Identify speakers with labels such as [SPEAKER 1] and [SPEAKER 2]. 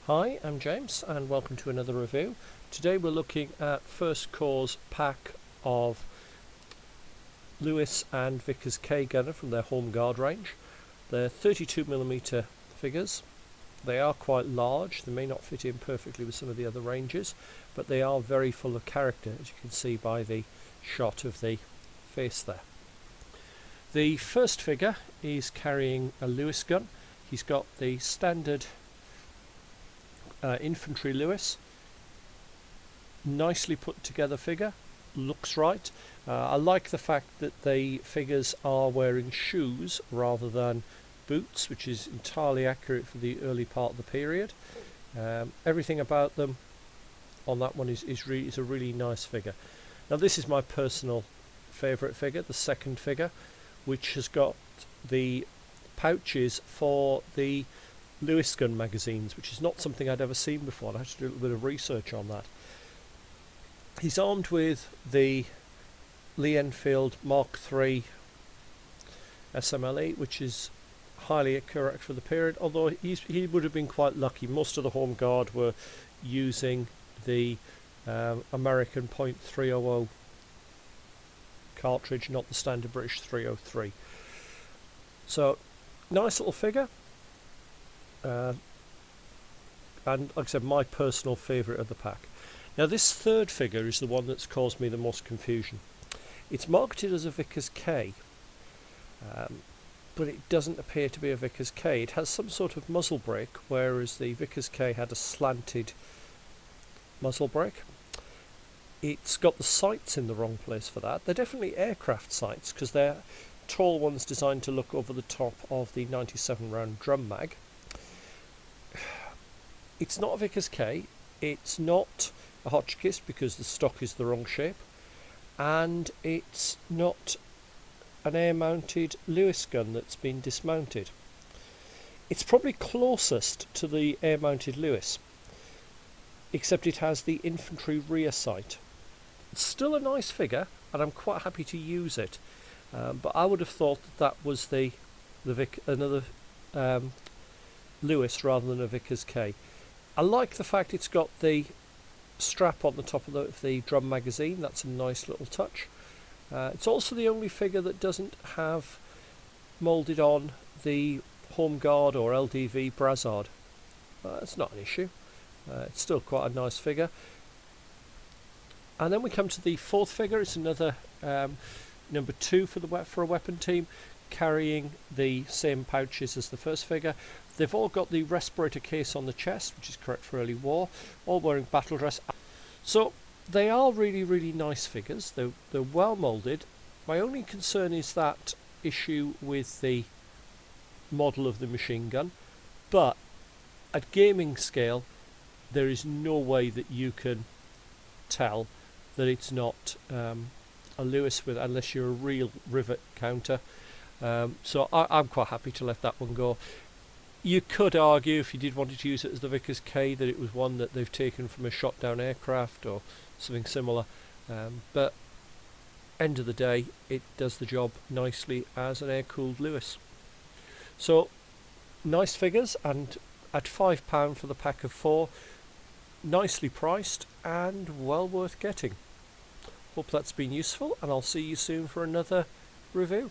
[SPEAKER 1] Hi, I'm James and welcome to another review. Today we're looking at First Corps' pack of Lewis and Vickers K gunner from their home guard range. They're 32mm figures. They are quite large. They may not fit in perfectly with some of the other ranges, but they are very full of character, as you can see by the shot of the face there. The first figure is carrying a Lewis gun. He's got the standard infantry Lewis, nicely put together figure, looks right. I like the fact that the figures are wearing shoes rather than boots, which is entirely accurate for the early part of the period. Everything about them on that one is a really nice figure. Now this is my personal favourite figure, the second figure, which has got the pouches for the Lewis gun magazines, which is not something I'd ever seen before. I had to do a little bit of research on that. He's armed with the Lee Enfield Mark III SMLE, which is highly correct for the period, although he would have been quite lucky. Most of the home guard were using the American .300 cartridge, not the standard British .303. So nice little figure. And like I said, my personal favourite of the pack. Now this third figure is the one that's caused me the most confusion. It's marketed as a Vickers K, but it doesn't appear to be a Vickers K. It has some sort of muzzle brake, whereas the Vickers K had a slanted muzzle brake. It's got the sights in the wrong place for that. They're definitely aircraft sights because they're tall ones designed to look over the top of the 97 round drum mag. It's not a Vickers K, it's not a Hotchkiss because the stock is the wrong shape, and it's not an air-mounted Lewis gun that's been dismounted. It's probably closest to the air-mounted Lewis, except it has the infantry rear sight. It's still a nice figure, and I'm quite happy to use it, but I would have thought that was another Lewis rather than a Vickers K. I like the fact it's got the strap on the top of the drum magazine. That's a nice little touch. It's also the only figure that doesn't have moulded on the Home Guard or LDV brassard. It's not an issue. It's still quite a nice figure. And then we come to the fourth figure. It's another number 2 for a weapon team, carrying the same pouches as the first figure. They've all got the respirator case on the chest, which is correct for early war, all wearing battle dress. So they are really nice figures. They're well moulded. My only concern is that issue with the model of the machine gun, but at gaming scale there is no way that you can tell that it's not a Lewis unless you're a real rivet counter. So I'm quite happy to let that one go. You could argue, if you did want to use it as the Vickers K, that it was one that they've taken from a shot down aircraft or something similar, but end of the day it does the job nicely as an air-cooled Lewis. So nice figures, and at £5 for the pack of 4, nicely priced and well worth getting. Hope that's been useful, and I'll see you soon for another review.